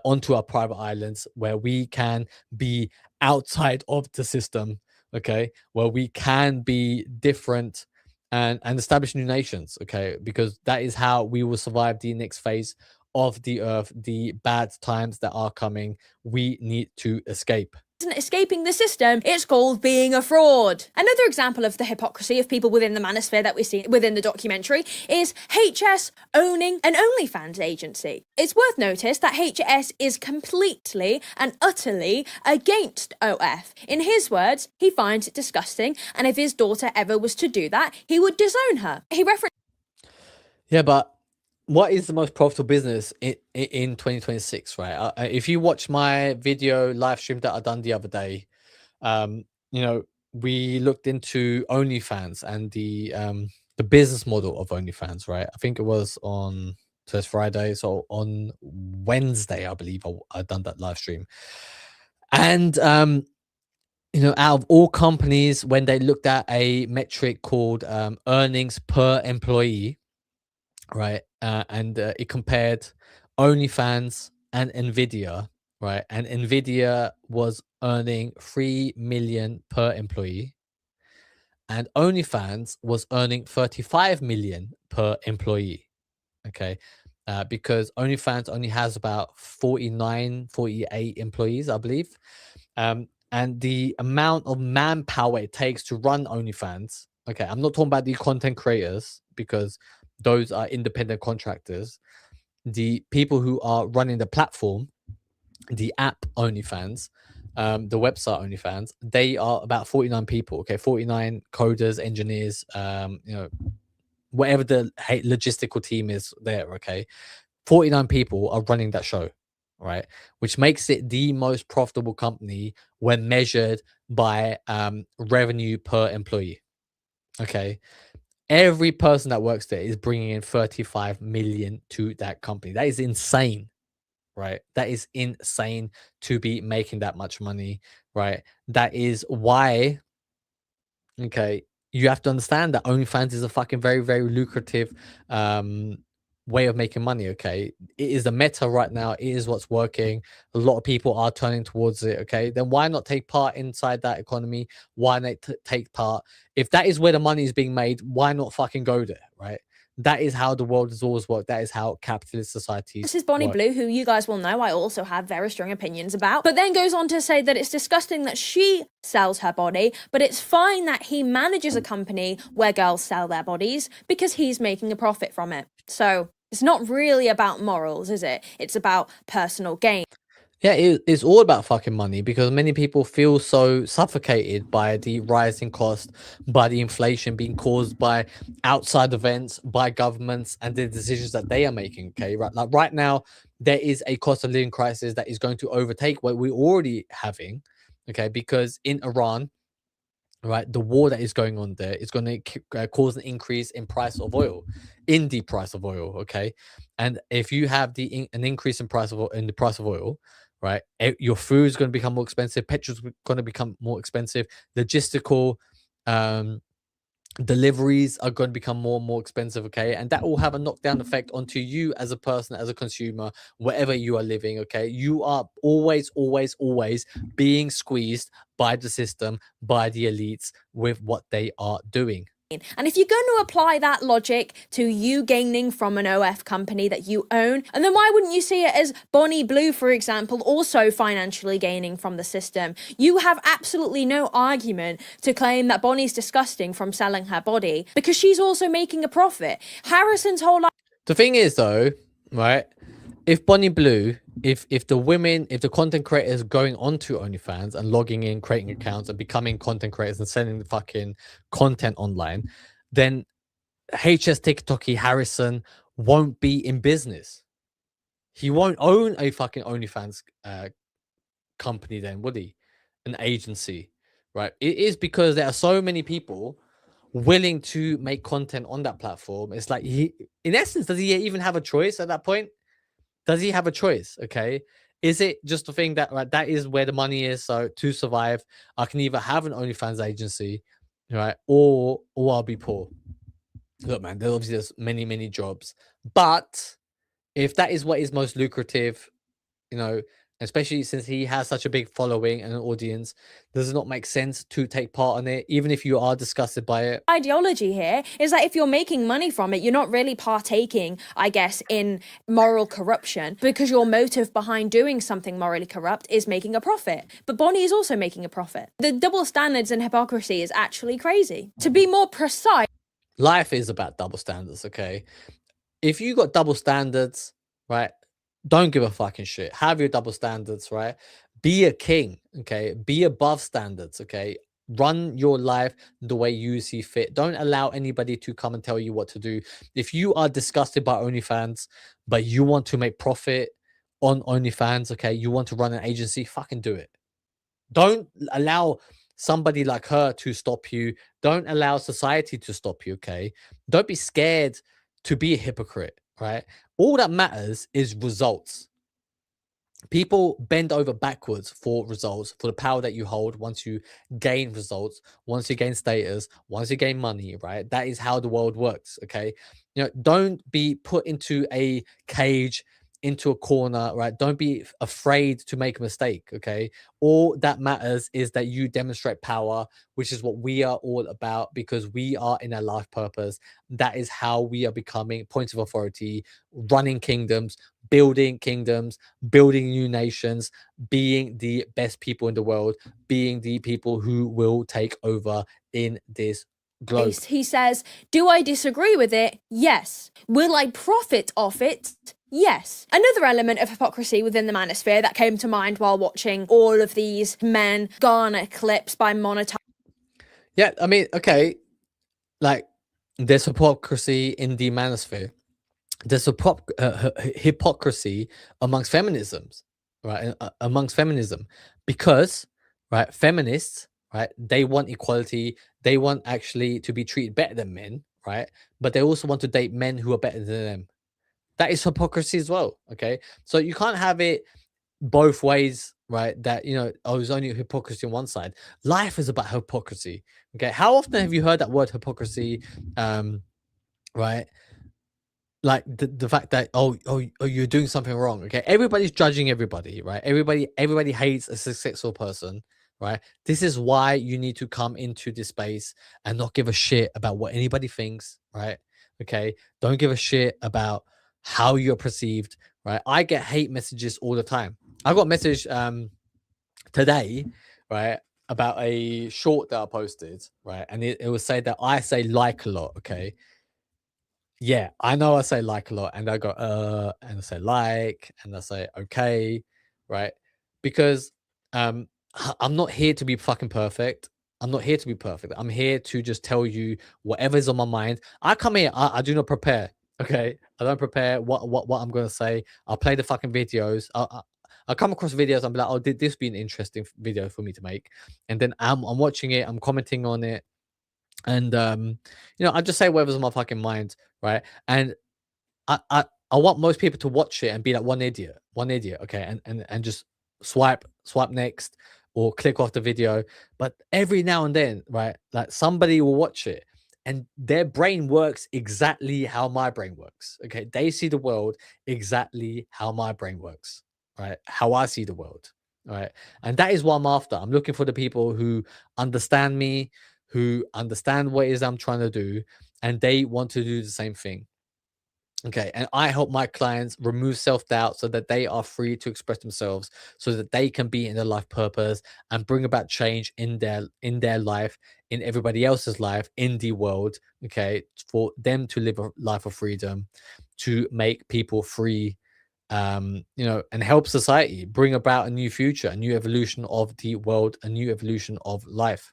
onto our private islands where we can be outside of the system. Okay, where we can be different and establish new nations. Okay, because that is how we will survive the next phase of the earth, the bad times that are coming. We need to escape. Isn't escaping the system, it's called being a fraud. Another example of the hypocrisy of people within the Manosphere that we see within the documentary is HS owning an OnlyFans agency. It's worth notice that HS is completely and utterly against OF. In his words, he finds it disgusting, and if his daughter ever was to do that, he would disown her. He referenced... Yeah, but what is the most profitable business in 2026, right? If you watch my video live stream that I done the other day, we looked into OnlyFans and the business model of OnlyFans, right? I think it was on Friday, so on Wednesday, I believe I done that live stream. And out of all companies, when they looked at a metric called earnings per employee, right, and it compared OnlyFans and Nvidia, right, and Nvidia was earning 3 million per employee, and OnlyFans was earning 35 million per employee. Okay, because OnlyFans only has about 48 employees, I believe, and the amount of manpower it takes to run OnlyFans. Okay, I'm not talking about the content creators because those are independent contractors. The people who are running the platform, the app OnlyFans, the website OnlyFans, they are about 49 people. Okay, 49 coders, engineers, whatever the logistical team is there. Okay, 49 people are running that show, right? Which makes it the most profitable company when measured by revenue per employee. Okay, every person that works there is bringing in 35 million to that company. That is insane, right? That is insane to be making that much money, right? That is why, okay, you have to understand that OnlyFans is a fucking very, very lucrative way of making money. Okay, it is the meta right now. It is what's working. A lot of people are turning towards it. Okay, then why not take part inside that economy? Why not take part? If that is where the money is being made, why not fucking go there, right? That is how the world has always worked. That is how capitalist societies This is Bonnie work. Blue, who you guys will know I also have very strong opinions about, but then goes on to say that it's disgusting that she sells her body, but it's fine that he manages a company where girls sell their bodies because he's making a profit from it. So it's not really about morals, is it? It's about personal gain. Yeah, it's all about fucking money, because many people feel so suffocated by the rising cost, by the inflation being caused by outside events, by governments, and the decisions that they are making. Okay, right, like right now, there is a cost of living crisis that is going to overtake what we're already having. Okay, because in Iran, right, the war that is going on there is going to cause an increase in price of oil, in the price of oil. Okay, and if you have an increase in the price of oil, right, your food is going to become more expensive, petrol's going to become more expensive, logistical um deliveries are going to become more and more expensive. Okay, and that will have a knockdown effect onto you as a person, as a consumer, wherever you are living. Okay, you are always being squeezed by the system, by the elites, with what they are doing. And if you're going to apply that logic to you gaining from an OF company that you own, and then why wouldn't you see it as Bonnie Blue, for example, also financially gaining from the system? You have absolutely no argument to claim that Bonnie's disgusting from selling her body because she's also making a profit. Harrison's whole life. The thing is, though, right, if Bonnie Blue, if the content creators going onto OnlyFans and logging in, creating accounts and becoming content creators and selling the fucking content online, then Hstikkytokky Harrison won't be in business. He won't own a fucking OnlyFans company then, would he? An agency, right? It is because there are so many people willing to make content on that platform. It's like, he, in essence, does he even have a choice at that point? Does he have a choice? Okay. Is it just the thing that, right, that is where the money is? So to survive, I can either have an OnlyFans agency, right, or I'll be poor. Look, man, there's many jobs, but if that is what is most lucrative, you know, especially since he has such a big following and an audience, does it not make sense to take part in it, even if you are disgusted by it? Ideology here is that if you're making money from it, you're not really partaking, I guess, in moral corruption because your motive behind doing something morally corrupt is making a profit. But Bonnie is also making a profit. The double standards and hypocrisy is actually crazy. To be more precise, Life is about double standards. Okay, if you got double standards, right, don't give a fucking shit. Have your double standards, right? Be a king, okay? Be above standards, okay? Run your life the way you see fit. Don't allow anybody to come and tell you what to do. If you are disgusted by OnlyFans, but you want to make profit on OnlyFans, okay, you want to run an agency, fucking do it. Don't allow somebody like her to stop you. Don't allow society to stop you, okay? Don't be scared to be a hypocrite, right? All that matters is results. People bend over backwards for results, for the power that you hold once you gain results, once you gain status, once you gain money, right? That is how the world works, okay? You know, don't be put into a cage, into a corner, right? Don't be afraid to make a mistake, okay? All that matters is that you demonstrate power, which is what we are all about, because we are in our life purpose. That is how we are becoming points of authority, running kingdoms, building new nations, being the best people in the world, being the people who will take over in this globe. he says, do I disagree with it? Yes. Will I profit off it? Yes. Another element of hypocrisy within the manosphere that came to mind while watching all of these men garner clips by monetizing. Yeah, I mean, okay, like, there's hypocrisy in the manosphere. There's hypocrisy amongst feminisms, right? Amongst feminism, because, right, feminists, right, they want equality. They want actually to be treated better than men, right? But they also want to date men who are better than them. That is hypocrisy as well. Okay, so you can't have it both ways right, that, you know, oh, there's only hypocrisy on one side. Life is about hypocrisy. Okay, how often have you heard that word hypocrisy? Right, like the fact that you're doing something wrong. Okay, everybody's judging everybody, right? Everybody hates a successful person, right? This is why you need to come into this space and not give a shit about what anybody thinks, right? Okay, don't give a shit about how you're perceived, right? I get hate messages all the time. I got a message today, right, about a short that I posted, right, and it was say that I say like a lot. Okay, yeah, I know I say like a lot, and I go, and I say like, and I say okay, right? Because I'm not here to be fucking perfect. I'm not here to be perfect. I'm here to just tell you whatever's on my mind. I come here, I do not prepare. Okay, I don't prepare what I'm gonna say. I'll play the fucking videos. I'll come across videos. I'm like, oh, did this be an interesting video for me to make? And then I'm watching it. I'm commenting on it, and you know, I just say whatever's on my fucking mind, right? And I want most people to watch it and be like one idiot, okay, and just swipe next or click off the video. But every now and then, right, like somebody will watch it and their brain works exactly how my brain works. Okay, they see the world exactly how my brain works, right? How I see the world, right? And that is what I'm after. I'm looking for the people who understand me, who understand what it is I'm trying to do, and they want to do the same thing. Okay, and I help my clients remove self-doubt so that they are free to express themselves, so that they can be in their life purpose and bring about change in their life, in everybody else's life, in the world. Okay, for them to live a life of freedom, to make people free, you know, and help society bring about a new future, a new evolution of the world, a new evolution of life.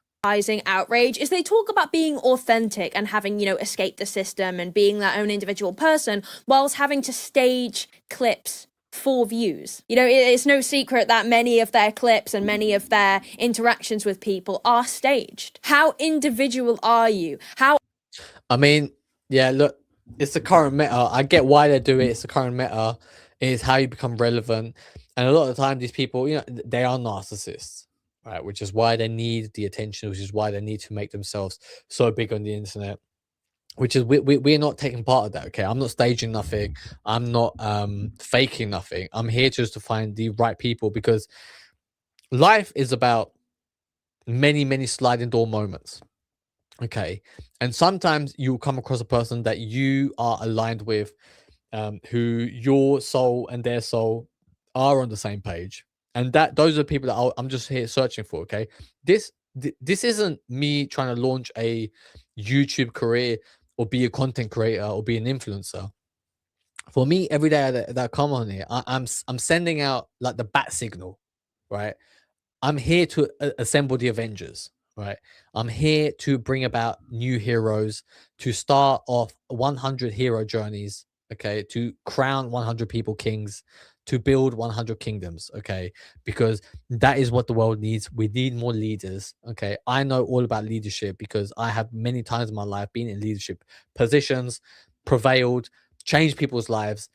Outrage is they talk about being authentic and having, you know, escaped the system and being their own individual person whilst having to stage clips for views. You know, it's no secret that many of their clips and many of their interactions with people are staged. How individual are you? How I mean, yeah, look, it's the current meta. I get why they do it. It's the current meta. It's how you become relevant. And a lot of the time, these people, you know, they are narcissists, right? Which is why they need the attention, which is why they need to make themselves so big on the internet. Which is we're not taking part of that. Okay, I'm not staging nothing. I'm not faking nothing. I'm here just to find the right people, because life is about many sliding door moments. Okay, and sometimes you'll come across a person that you are aligned with, who your soul and their soul are on the same page, and that those are the people that I'm just here searching for. Okay, this isn't me trying to launch a YouTube career or be a content creator or be an influencer. For me, every day that I come on here, I'm sending out like the bat signal, right? I'm here to assemble the Avengers, right? I'm here to bring about new heroes, to start off 100 hero journeys, okay? To crown 100 people kings, to build 100 kingdoms, okay? Because that is what the world needs. We need more leaders, okay? I know all about leadership because I have many times in my life been in leadership positions, prevailed, changed people's lives,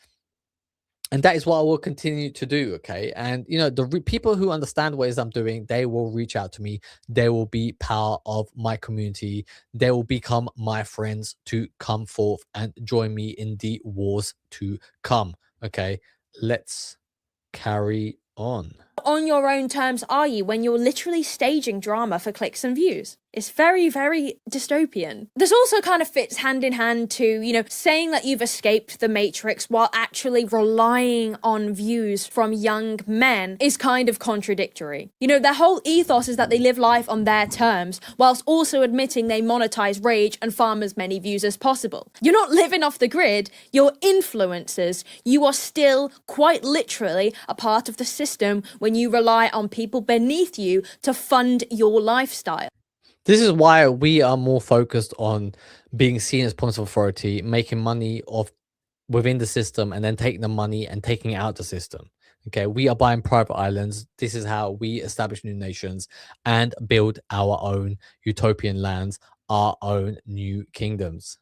and that is what I will continue to do. Okay, and you know, the people who understand what it is I'm doing, they will reach out to me. They will be part of my community. They will become my friends to come forth and join me in the wars to come. Okay, let's carry on your own terms are you when you're literally staging drama for clicks and views? It's very, very dystopian. This also kind of fits hand in hand to, you know, saying that you've escaped the Matrix while actually relying on views from young men is kind of contradictory. You know, their whole ethos is that they live life on their terms, whilst also admitting they monetize rage and farm as many views as possible. You're not living off the grid, you're influencers. You are still, quite literally, a part of the system when you rely on people beneath you to fund your lifestyle. This is why we are more focused on being seen as points of authority, making money off within the system, and then taking the money and taking it out the system. Okay, we are buying private islands. This is how we establish new nations and build our own utopian lands, our own new kingdoms.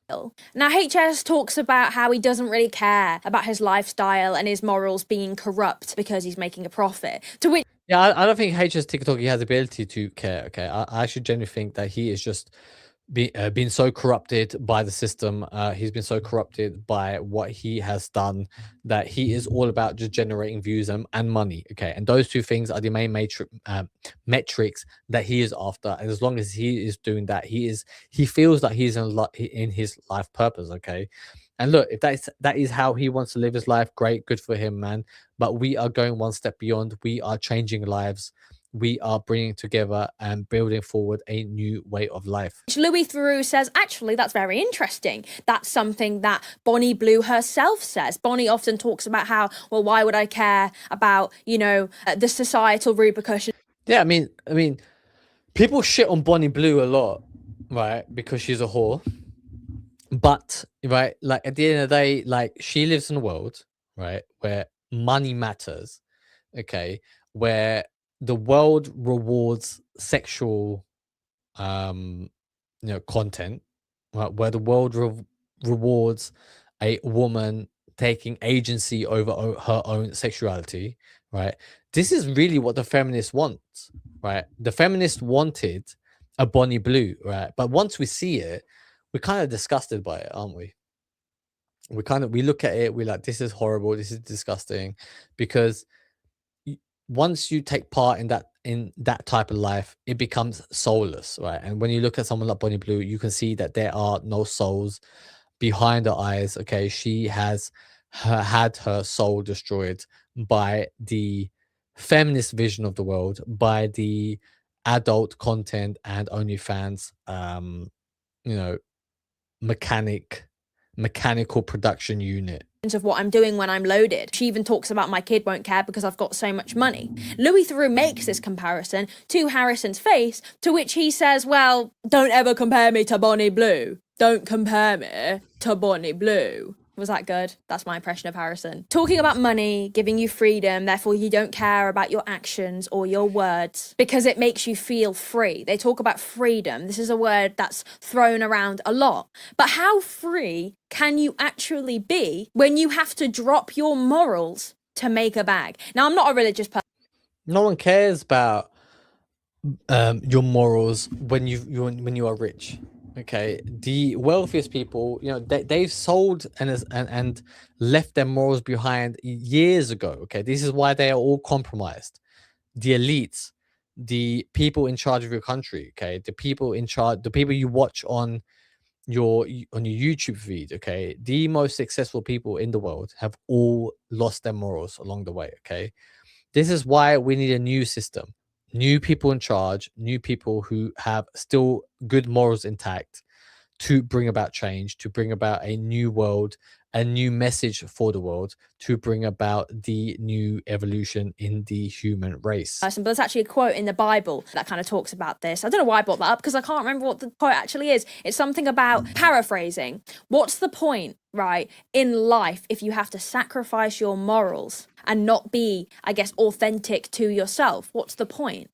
Now, HS talks about how he doesn't really care about his lifestyle and his morals being corrupt because he's making a profit. To which Yeah, I don't think Hstikkytokky has the ability to care. Okay, I actually genuinely think that he is just been so corrupted by the system. He's been so corrupted by what he has done that he is all about just generating views and money. Okay, and those two things are the main metrics that he is after. And as long as he is doing that, he feels that he's in his life purpose. Okay, and look, if that is how he wants to live his life, great, good for him, man. But we are going one step beyond. We are changing lives. We are bringing together and building forward a new way of life. Louis Theroux says, actually, that's very interesting. That's something that Bonnie Blue herself says. Bonnie often talks about how, well, why would I care about, the societal repercussions? Yeah, I mean, people shit on Bonnie Blue a lot, right? Because she's a whore. But right, like at the end of the day, like she lives in a world, right, where money matters, okay, where the world rewards sexual content, right, where the world rewards a woman taking agency over her own sexuality, right? This is really what the feminists want, right? The feminists wanted a Bonnie Blue, right? But once we see it, we're kind of disgusted by it, aren't we? We look at it, we're like, this is horrible, this is disgusting, because once you take part in that type of life, it becomes soulless, right? And when you look at someone like Bonnie Blue, you can see that there are no souls behind her eyes. Okay, she has had her soul destroyed by the feminist vision of the world, by the adult content and OnlyFans, you know, mechanical production unit of what I'm doing when I'm loaded. She even talks about my kid won't care because I've got so much money. Louis Theroux makes this comparison to Harrison's face, to which he says, well, don't ever compare me to Bonnie Blue. Don't compare me to Bonnie Blue. Was that good? That's my impression of Harrison. Talking about money, giving you freedom, therefore you don't care about your actions or your words because it makes you feel free. They talk about freedom. This is a word that's thrown around a lot. But how free can you actually be when you have to drop your morals to make a bag? Now, I'm not a religious person. No one cares about your morals when you are rich. Okay, the wealthiest people, they've sold and left their morals behind years ago. Okay, this is why they are all compromised. The elites, the people in charge of your country, okay, the people in charge, the people you watch on your YouTube feed, okay, the most successful people in the world have all lost their morals along the way. Okay, this is why we need a new system, new people in charge, new people who have still good morals intact to bring about change, to bring about a new world, a new message for the world, to bring about the new evolution in the human race. But there's actually a quote in the Bible that kind of talks about this. I don't know why I brought that up because I can't remember what the quote actually is. It's something about paraphrasing. What's the point, right, in life if you have to sacrifice your morals and not be, I guess, authentic to yourself? What's the point?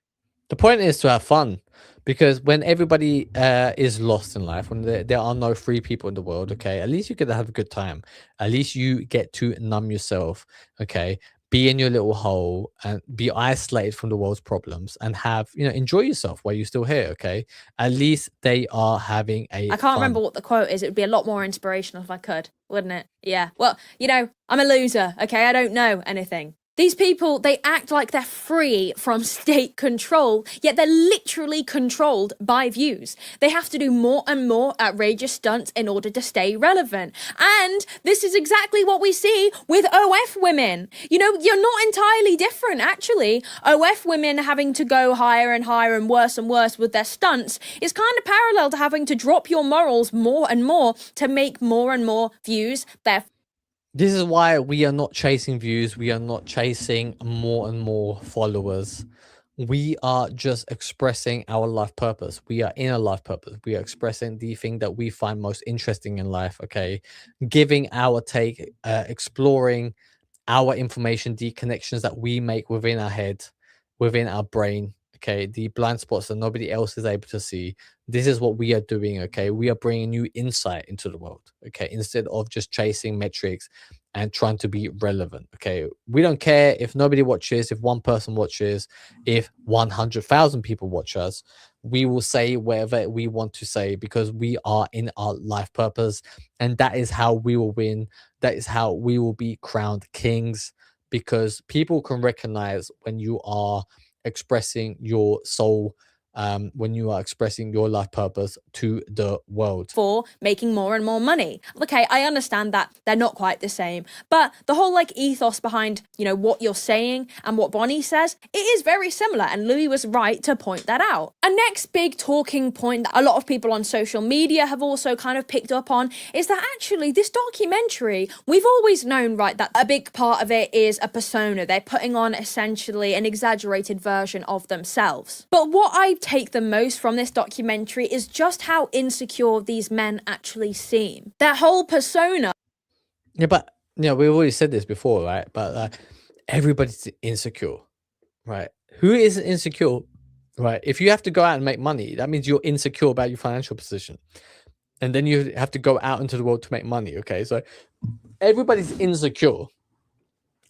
The point is to have fun, because when everybody is lost in life, when there are no free people in the world, okay, at least you get to have a good time. At least you get to numb yourself, okay, be in your little hole and be isolated from the world's problems and have, enjoy yourself while you're still here, okay? At least they are having a I can't remember what the quote is. It would be a lot more inspirational if I could, wouldn't it? Yeah. Well, I'm a loser, okay? I don't know anything. These people, they act like they're free from state control, yet they're literally controlled by views. They have to do more and more outrageous stunts in order to stay relevant. And this is exactly what we see with OF women. You're not entirely different, actually. OF women having to go higher and higher and worse with their stunts is kind of parallel to having to drop your morals more and more to make more and more views. This is why we are not chasing views. We are not chasing more and more followers. We are just expressing our life purpose. We are in a life purpose. We are expressing the thing that we find most interesting in life, okay? Giving our take, exploring our information, the connections that we make within our head, within our brain, okay? The blind spots that nobody else is able to see. This is what we are doing, okay? We are bringing new insight into the world, okay? Instead of just chasing metrics and trying to be relevant. Okay, we don't care if nobody watches, if one person watches, if 100,000 people watch us. We will say whatever we want to say because we are in our life purpose, and that is how we will win. That is how we will be crowned kings, because people can recognize when you are expressing your soul, when you are expressing your life purpose to the world. For making more and more money. Okay, I understand that they're not quite the same, but the whole like ethos behind, you know, what you're saying and what Bonnie says, it is very similar, and Louis was right to point that out. A next big talking point that a lot of people on social media have also kind of picked up on is that actually this documentary, we've always known, right, that a big part of it is a persona. They're putting on essentially an exaggerated version of themselves. But what I take the most from this documentary is just how insecure these men actually seem. Their whole persona. Yeah, but you know, we've already said this before, right? But everybody's insecure, right? Who isn't insecure, right? If you have to go out and make money, that means you're insecure about your financial position, and then you have to go out into the world to make money. Okay, so everybody's insecure,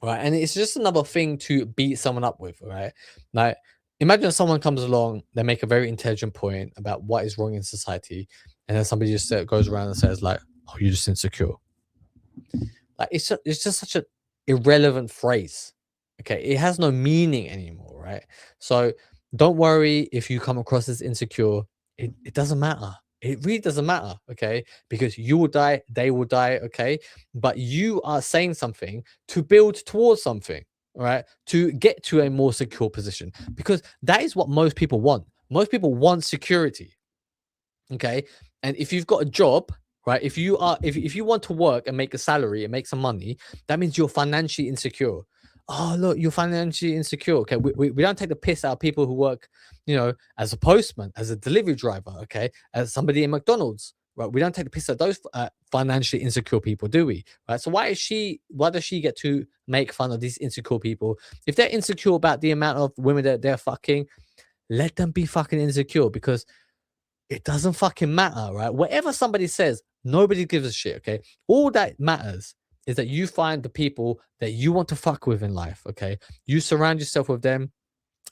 right? And it's just another thing to beat someone up with, right? Like, imagine someone comes along, they make a very intelligent point about what is wrong in society, and then somebody just goes around and says like, "Oh, you're just insecure." Like, it's just such an irrelevant phrase. Okay, it has no meaning anymore, right? So don't worry if you come across as insecure. It doesn't matter. It really doesn't matter, okay? Because you will die, they will die, okay? But you are saying something to build towards something, right? To get to a more secure position, because that is what most people want. Most people want security, okay? And if you've got a job, right? If you want to work and make a salary and make some money, that means you're financially insecure. Oh, look, you're financially insecure. Okay, we don't take the piss out of people who work, you know, as a postman, as a delivery driver, okay, as somebody in McDonald's, right? We don't take the piss out of those financially insecure people, do we? Right? So why does she get to make fun of these insecure people? If they're insecure about the amount of women that they're fucking, let them be fucking insecure, because it doesn't fucking matter, right? Whatever somebody says, nobody gives a shit, okay? All that matters is that you find the people that you want to fuck with in life, okay? You surround yourself with them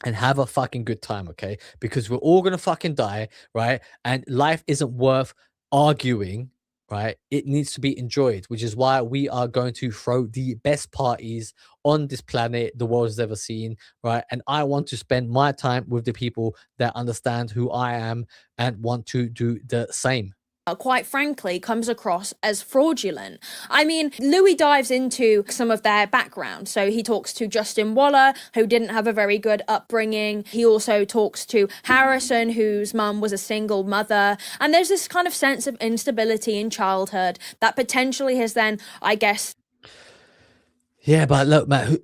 and have a fucking good time, okay? Because we're all gonna fucking die, right? And life isn't worth arguing, right? It needs to be enjoyed, which is why we are going to throw the best parties on this planet the world has ever seen, right? And I want to spend my time with the people that understand who I am and want to do the same. Quite frankly, comes across as fraudulent. I mean, Louis dives into some of their background. So he talks to Justin Waller, who didn't have a very good upbringing. He also talks to Harrison, whose mum was a single mother. And there's this kind of sense of instability in childhood that potentially has then, I guess... Yeah, but look, man,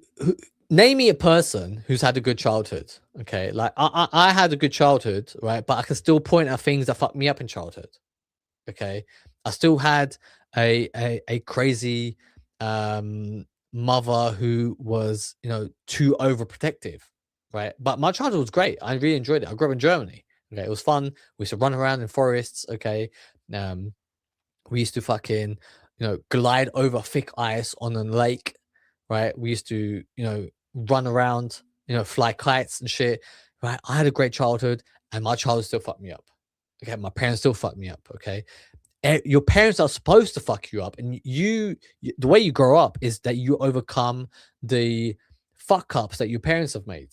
name me a person who's had a good childhood. Okay, like I had a good childhood, right? But I can still point at things that fucked me up in childhood. Okay, I still had a crazy mother who was, you know, too overprotective, right? But my childhood was great. I really enjoyed it. I grew up in Germany. Okay, it was fun. We used to run around in forests. Okay, we used to fucking, you know, glide over thick ice on a lake, right? We used to, you know, run around, you know, fly kites and shit, right? I had a great childhood, and my childhood still fucked me up. Okay, my parents still fucked me up. Okay, your parents are supposed to fuck you up, and the way you grow up is that you overcome the fuck ups that your parents have made.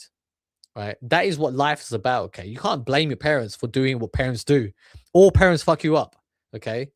Right, that is what life is about. Okay, you can't blame your parents for doing what parents do. All parents fuck you up. Okay,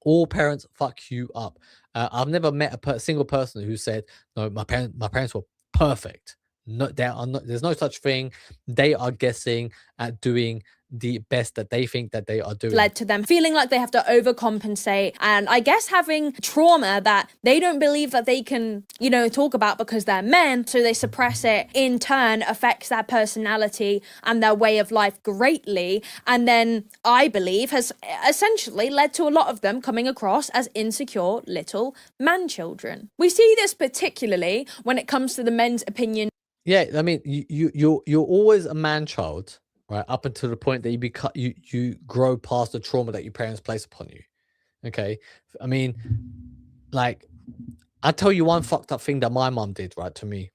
all parents fuck you up. I've never met a single person who said, "No, my parents were perfect." No, there are not. There's no such thing. They are guessing at doing the best that they think that they are doing. Led to them feeling like they have to overcompensate, and I guess having trauma that they don't believe that they can, you know, talk about because they're men, so they suppress it. In turn, affects their personality and their way of life greatly, and then I believe has essentially led to a lot of them coming across as insecure little man children. We see this particularly when it comes to the men's opinion. Yeah, I mean, you're always a man child, right? Up until the point that you grow past the trauma that your parents place upon you. Okay, I mean, like, I'll tell you one fucked up thing that my mum did, right, to me.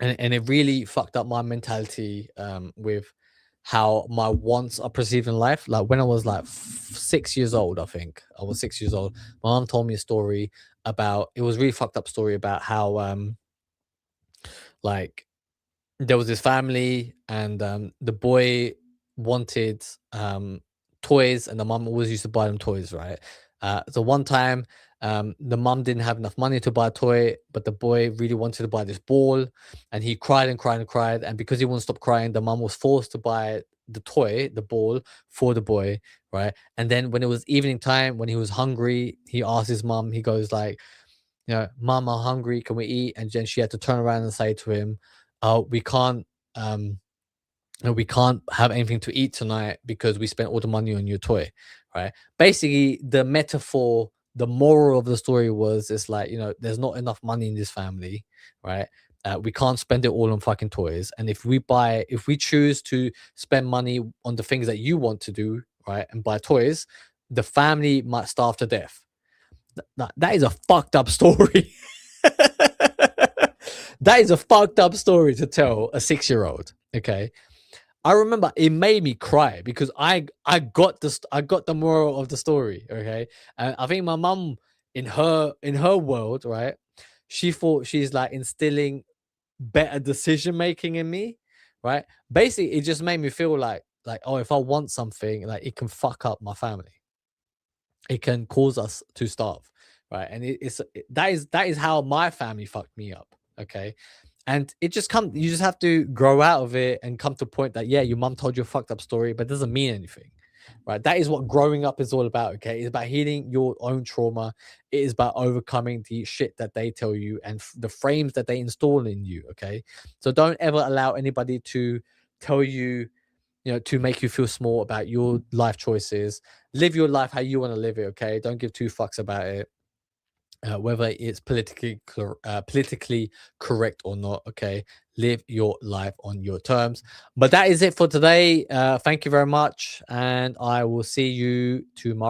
And it really fucked up my mentality with how my wants are perceived in life. Like when I was like 6 years old, I think I was 6 years old. My mom told me a story about, it was a really fucked up story about how like there was this family and the boy wanted toys and the mum always used to buy them toys, right? So one time the mum didn't have enough money to buy a toy, but the boy really wanted to buy this ball, and he cried and cried and cried, and because he wouldn't stop crying, the mum was forced to buy the toy, the ball, for the boy, right? And then when it was evening time, when he was hungry, he asked his mum, he goes like, you know, "Mom, I'm hungry, can we eat?" And then she had to turn around and say to him, "Oh, we can't we can't have anything to eat tonight because we spent all the money on your toy," right? Basically, the metaphor, the moral of the story was, it's like, you know, there's not enough money in this family, right? We can't spend it all on fucking toys, and if we choose to spend money on the things that you want to do, right, and buy toys, the family might starve to death. That is a fucked up story. That is a fucked up story to tell a 6-year-old. Okay, I remember it made me cry because I got the moral of the story. Okay, and I think my mum, in her world, right, she thought she's like instilling better decision making in me, right? Basically, it just made me feel like, oh, if I want something, like, it can fuck up my family, it can cause us to starve, right? And that is how my family fucked me up. Okay, and it just come you just have to grow out of it and come to a point that, yeah, your mom told you a fucked up story, but it doesn't mean anything, right? That is what growing up is all about. Okay, it's about healing your own trauma. It is about overcoming the shit that they tell you and the frames that they install in you. Okay, so don't ever allow anybody to tell you, you know, to make you feel small about your life choices. Live your life how you want to live it. Okay, don't give two fucks about it, whether it's politically correct or not. Okay, live your life on your terms. But that is it for today. Thank you very much, and I will see you tomorrow.